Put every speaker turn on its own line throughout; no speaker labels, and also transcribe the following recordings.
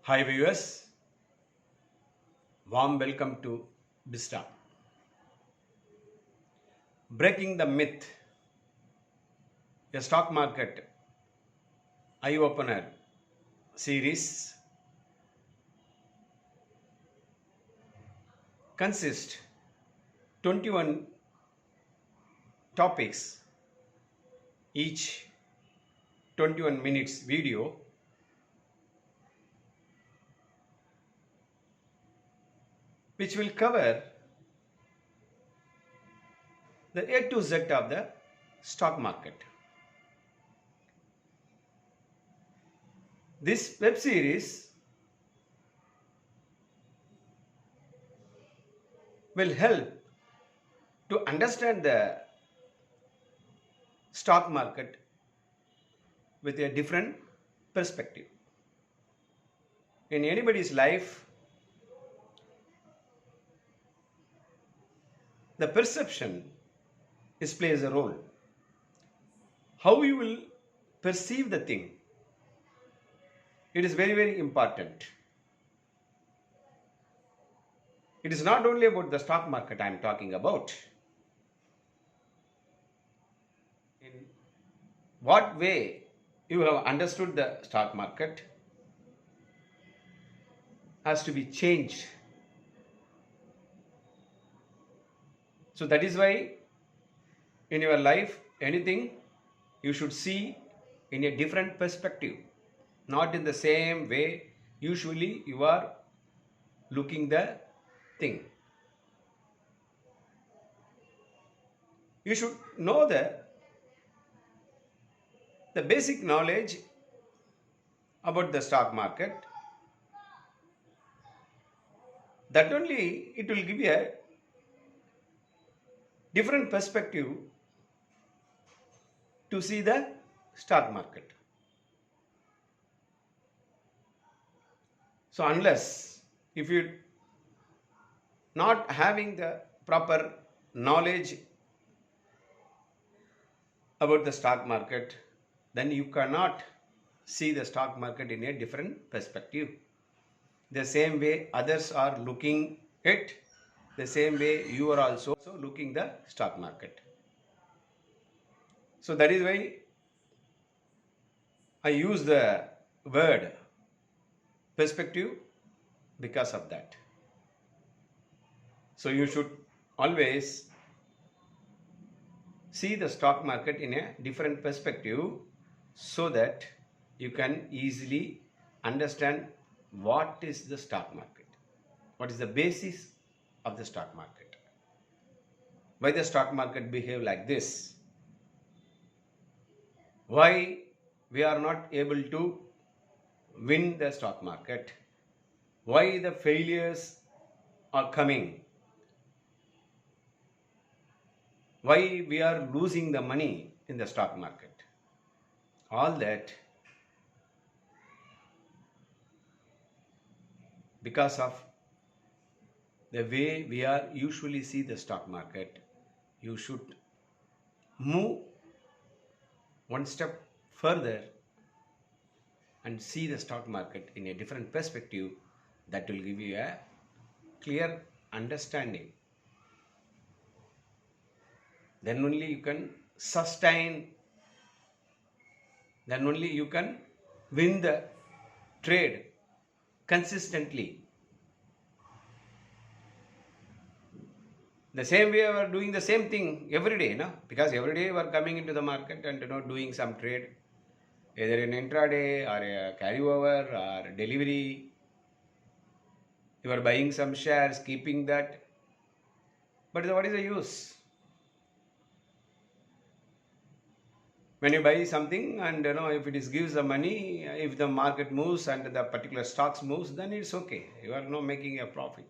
Hi viewers, warm welcome to Bista. Breaking the myth, a stock market eye opener series consists 21 topics, each 21 minutes video, which will cover the A to Z of the stock market. This web series will help to understand the stock market with a different perspective. In anybody's life, the perception plays a role. How you will perceive the thing, it is very, very important. It is not only about the stock market I am talking about. In what way you have understood the stock market has to be changed. So that is why in your life, anything you should see in a different perspective, not in the same way usually you are looking the thing. You should know the basic knowledge about the stock market. That only it will give you a different perspective to see the stock market. So unless if you not having the proper knowledge about the stock market, then you cannot see the stock market in a different perspective. The same way others are looking it, the same way you are also looking the stock market. So that is why I use the word perspective because of that. So you should always see the stock market in a different perspective so that you can easily understand what is the stock market, what is the basis of the stock market, why the stock market behave like this, why we are not able to win the stock market, why the failures are coming, why we are losing the money in the stock market. All that because of the way we are usually see the stock market. You should move one step further and see the stock market in a different perspective. That will give you a clear understanding. Then only you can sustain, then only you can win the trade consistently. The same way we are doing the same thing every day, because every day we are coming into the market and doing some trade, either in intraday or a carryover or delivery. You are buying some shares, keeping that. But what is the use? When you buy something and if it gives the money, if the market moves and the particular stocks moves, then it's okay. You are not making a profit.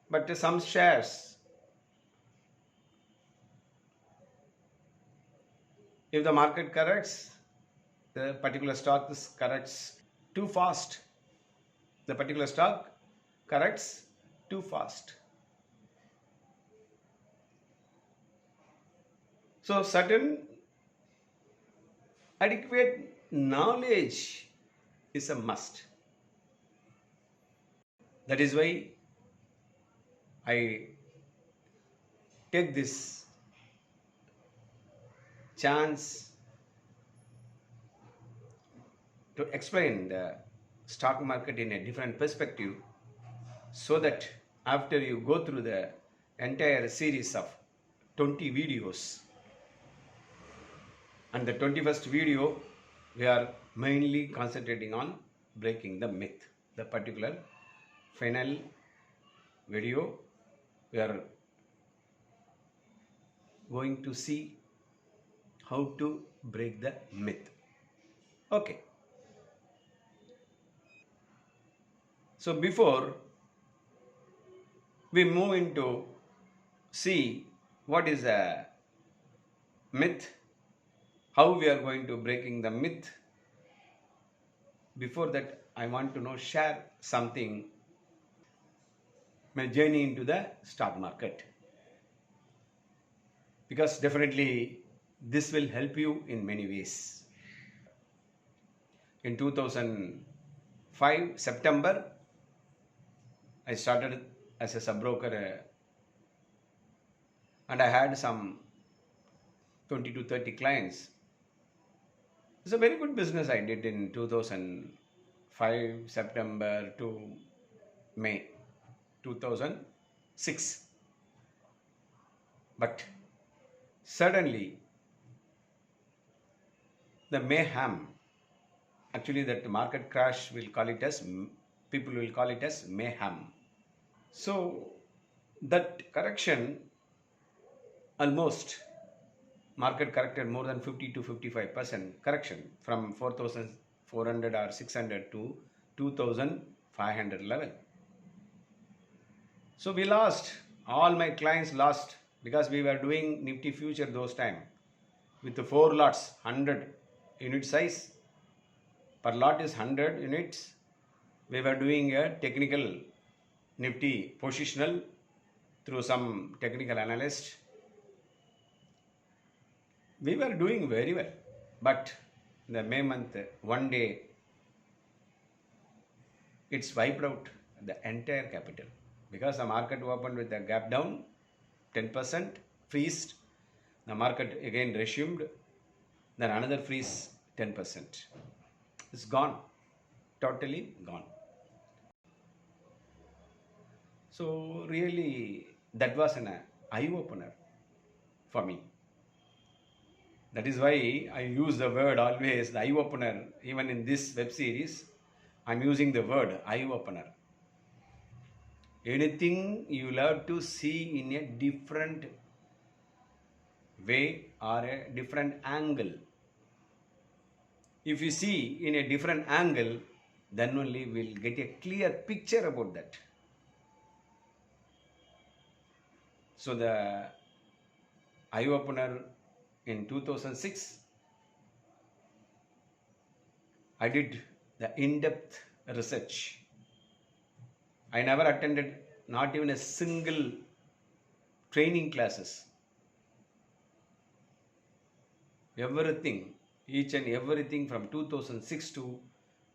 But some shares, if the market corrects, the particular stock corrects too fast. The particular stock corrects too fast. So certain adequate knowledge is a must. That is why I take this chance to explain the stock market in a different perspective, so that after you go through the entire series of 20 videos, and the 21st video we are mainly concentrating on breaking the myth. The particular final video we are going to see how to break the myth. Okay, so before we move into see what is a myth, how we are going to breaking the myth, before that I want to know, share something, my journey into the stock market, because definitely this will help you in many ways. In 2005 September, I started as a sub broker, and I had some 20 to 30 clients. It's a very good business I did in 2005 September to May 2006. But suddenly the mayhem, actually that market crash, will call it as, people will call it as mayhem. So that correction, almost market corrected more than 50 to 55% correction from 4,400 or 600 to 2,500 level. So we lost, all my clients lost, because we were doing Nifty future those time with the 4 lots, 100 unit size, per lot is 100 units. We were doing a technical Nifty positional through some technical analyst. We were doing very well, but in the May month, one day, it's wiped out the entire capital, because the market opened with a gap down 10%, freezed. The market again resumed, then another freeze 10%. It's gone, totally gone. So really, that was an eye opener for me. That is why I use the word always, the eye opener. Even in this web series, I'm using the word eye opener. Anything you have to see in a different way or a different angle. If you see in a different angle, then only we'll get a clear picture about that. So the eye opener in 2006, I did the in-depth research. I never attended not even a single training classes. Everything, each and everything from 2006 to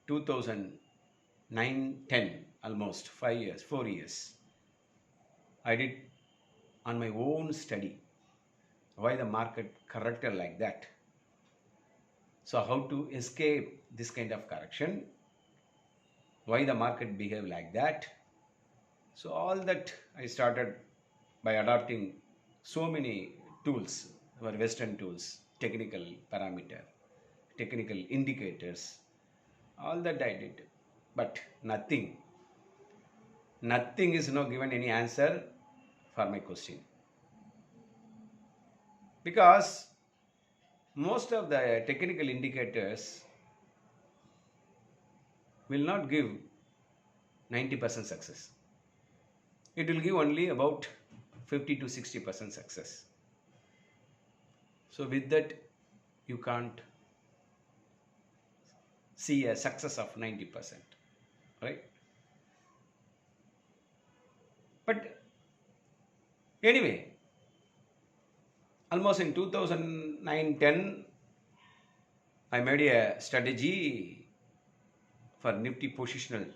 2009-10, almost 5 years, 4 years, I did on my own study. Why the market corrected like that? So how to escape this kind of correction? Why the market behave like that? So all that I started by adopting so many tools, our Western tools, technical parameter, technical indicators, all that I did. But nothing is not given any answer for my question. Because most of the technical indicators will not give 90% success. It will give only about 50 to 60% success. So with that, you can't see a success of 90%, right? But anyway, almost in 2009-10, I made a strategy for Nifty positional.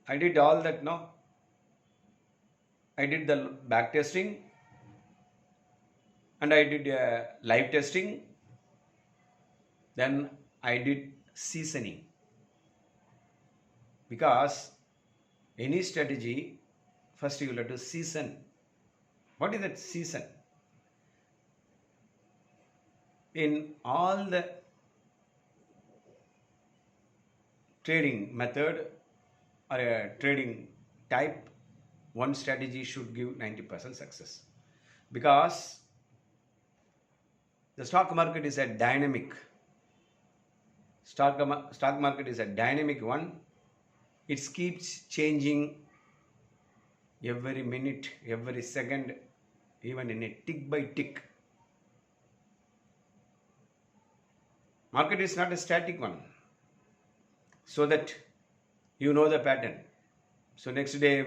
I did all that now. I did the back testing and I did live testing. Then I did seasoning. Because any strategy, first you will have to season. What is that season? In all the trading method or a trading type, one strategy should give 90% success. Because the stock market is a dynamic. Stock market is a dynamic one. It keeps changing every minute, every second, even in a tick by tick. Market is not a static one. So that you know the pattern. So next day,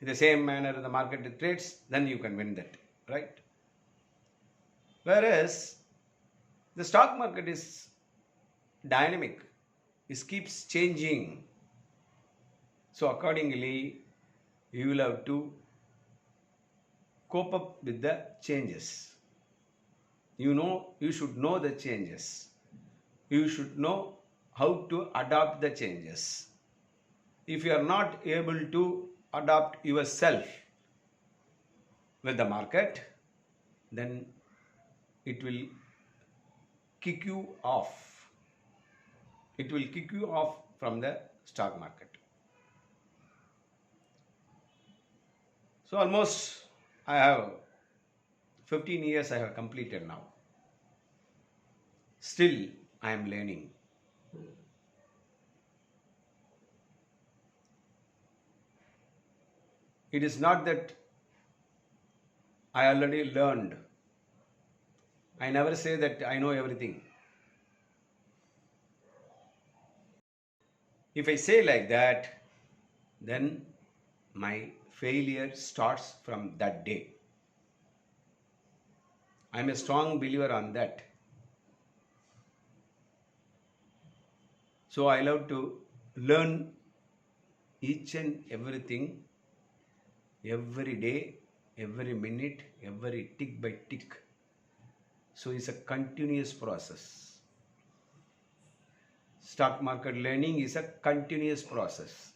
in the same manner the market trades, then you can win that, right? Whereas the stock market is dynamic. It keeps changing. So accordingly, you will have to cope up with the changes. You should know the changes. You should know how to adapt the changes. If you are not able to adapt yourself with the market, then it will kick you off. It will kick you off from the stock market. So almost I have 15 years I have completed now. Still I am learning. It is not that I already learned. I never say that I know everything. If I say like that, then my failure starts from that day. I am a strong believer on that. So I love to learn each and everything every day, every minute, every tick by tick. So it's a continuous process. Stock market learning is a continuous process.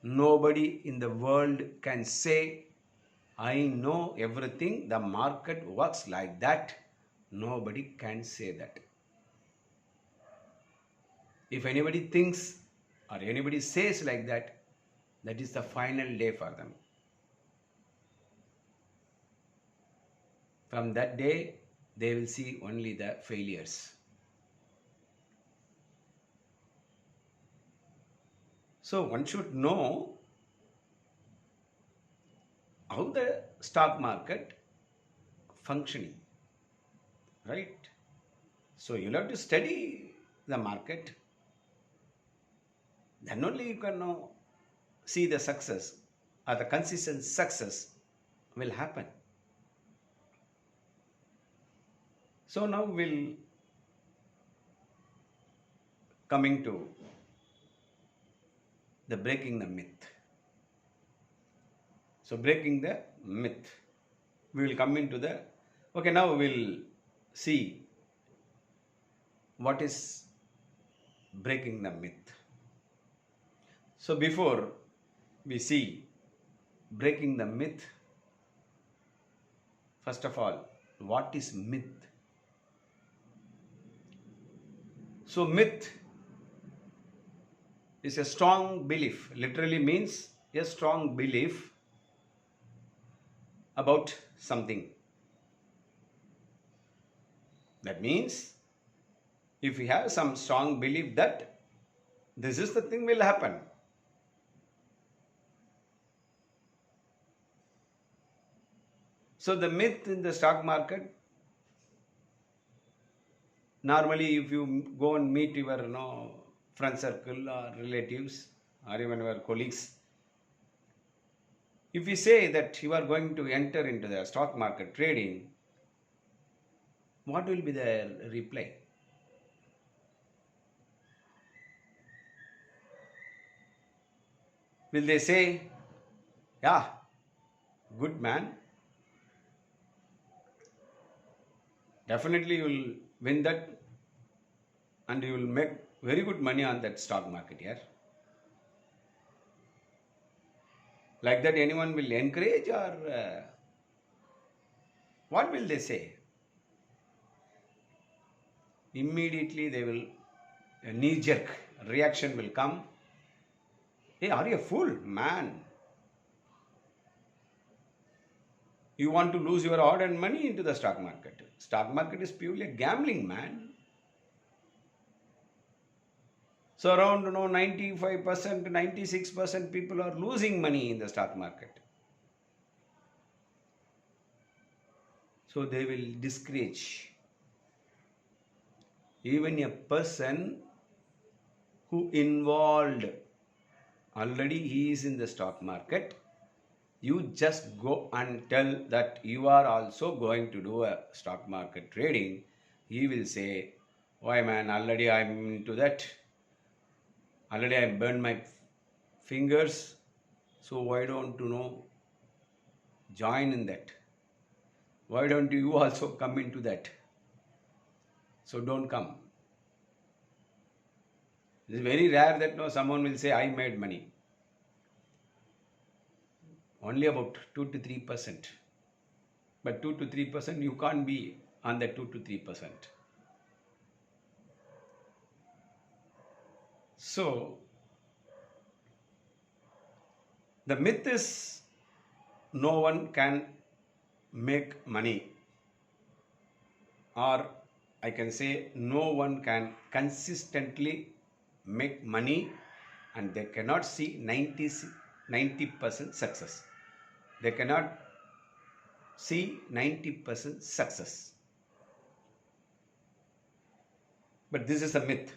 Nobody in the world can say, I know everything, the market works like that. Nobody can say that. If anybody thinks or anybody says like that, that is the final day for them. From that day, they will see only the failures. So one should know how the stock market functioning, right? So you'll have to study the market. Then only you can know, see the success or the consistent success will happen. So now we'll coming to the breaking the myth. So breaking the myth. We will come into the, okay, now we'll see what is breaking the myth. So before we see breaking the myth, first of all, what is myth? So myth is a strong belief, literally means a strong belief about something. That means if we have some strong belief that this is the thing will happen, so the myth in the stock market, normally if you go and meet your friend circle or relatives or even your colleagues, if you say that you are going to enter into the stock market trading, what will be their reply? Will they say, yeah, good man, definitely you will win that and you will make very good money on that stock market here? Like that anyone will encourage, or what will they say? Immediately they will, a knee jerk reaction will come. Hey, are you a fool, man? You want to lose your hard earned money into the stock market. Stock market is purely a gambling, man. So around 95%, 96% people are losing money in the stock market. So they will discourage even a person who involved already he is in the stock market. You just go and tell that you are also going to do a stock market trading. He will say, why man, already I'm into that. Already I burned my fingers. So why don't you join in that? Why don't you also come into that? So don't come. It is very rare that someone will say I made money. Only about 2 to 3%. But 2 to 3% you can't be on the 2 to 3%. So the myth is no one can make money, or I can say no one can consistently make money, and they cannot see 90% success. They cannot see 90% success. But this is a myth.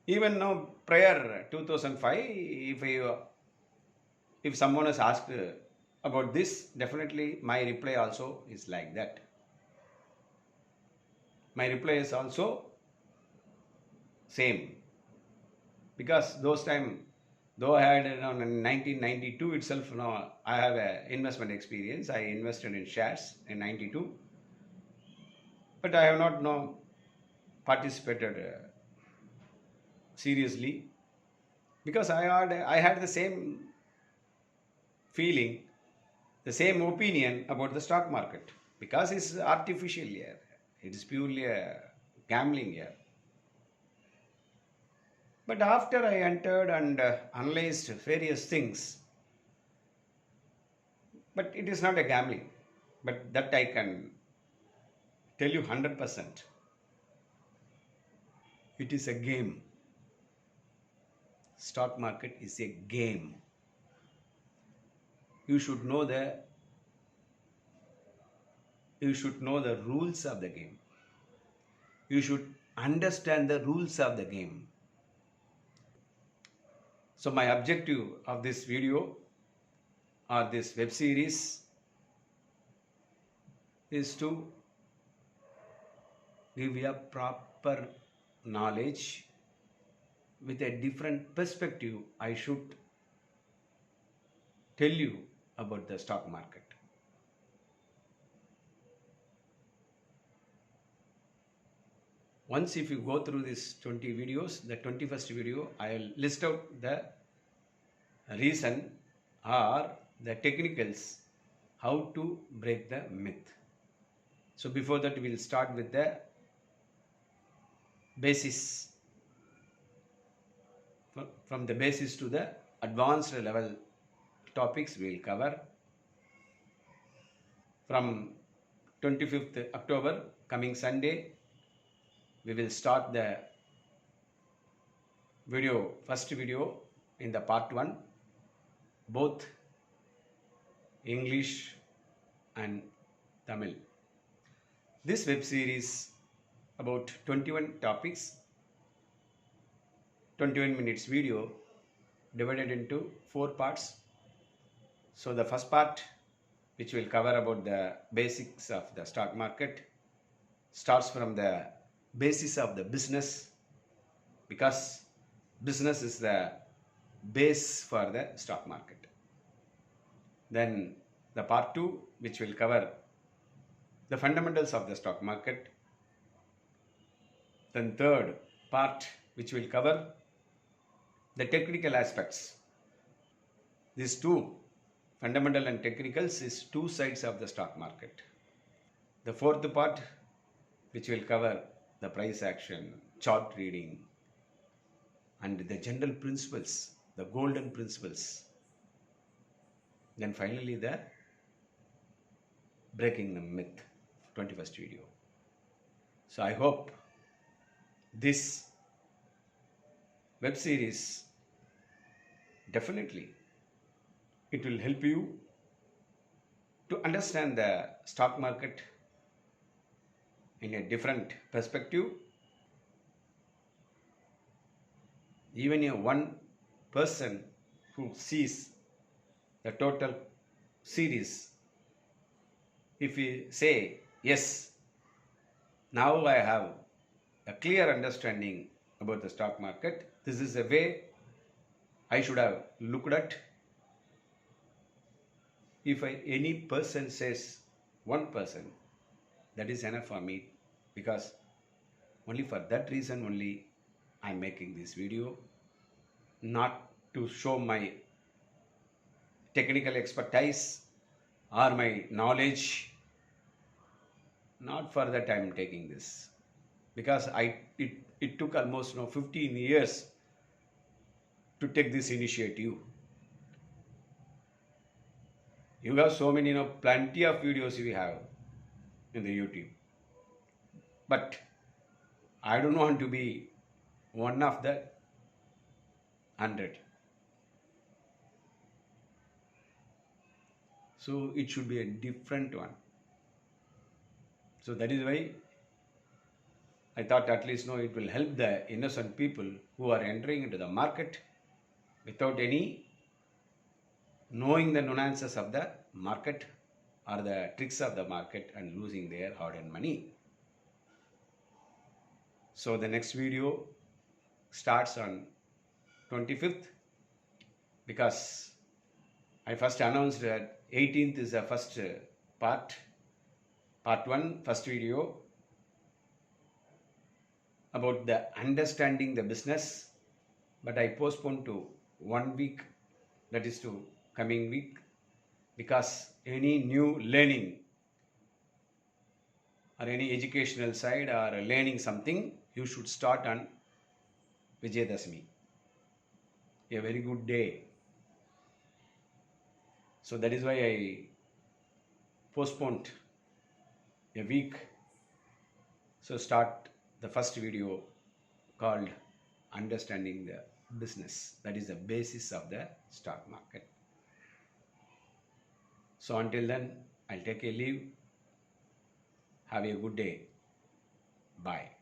Even now, prior 2005, if someone has asked about this, definitely my reply also is like that. My reply is also same, because those time, though I had in 1992 itself, I have a investment experience. I invested in shares in 92, but I have not participated seriously, because I had the same feeling, the same opinion about the stock market, because it's artificial here. It is purely a gambling here. But after I entered and analyzed various things, but it is not a gambling, but that I can tell you 100%. It is a game. Stock market is a game. You should know the rules of the game. You should understand the rules of the game. So my objective of this video or this web series is to give you a proper knowledge with a different perspective. I should tell you about the stock market. Once if you go through these 20 videos, the 21st video, I will list out the reason or the technicals how to break the myth. So before that, we will start with the basis. From the basis to the advanced level topics we will cover. From 25th October, coming Sunday, we will start the first video in the part 1, both English and Tamil. This web series about 21 topics, 21 minutes video divided into 4 parts. So the first part, which will cover about the basics of the stock market, starts from the basis of the business, because business is the base for the stock market. Then the part 2, which will cover the fundamentals of the stock market. Then third part, which will cover the technical aspects. These two, fundamental and technicals, is two sides of the stock market. The fourth part, which will cover the price action, chart reading, and the general principles, the golden principles. Then finally the breaking the myth, 21st video. So I hope this web series, definitely it will help you to understand the stock market in a different perspective. Even a one person who sees the total series, if we say, yes, now I have a clear understanding about the stock market, this is a way I should have looked at. If any person says, one person, that is enough for me, because only for that reason only I am making this video, not to show my technical expertise or my knowledge. Not for that I am taking this, because it took almost 15 years to take this initiative. You have so many, plenty of videos we have in the YouTube, but I don't want to be one of the 100. So it should be a different one. So that is why I thought at least it will help the innocent people who are entering into the market without any knowing the nuances of the market or the tricks of the market and losing their hard-earned money. So the next video starts on 25th, because I first announced that 18th is the first part 1, first video about the understanding the business, but I postponed to 1 week, that is to coming week, because any new learning or any educational side or learning something, you should start on Vijayadashmi, a very good day. So that is why I postponed a week. So start the first video called Understanding the Business. That is the basis of the stock market. So until then, I'll take a leave. Have a good day. Bye.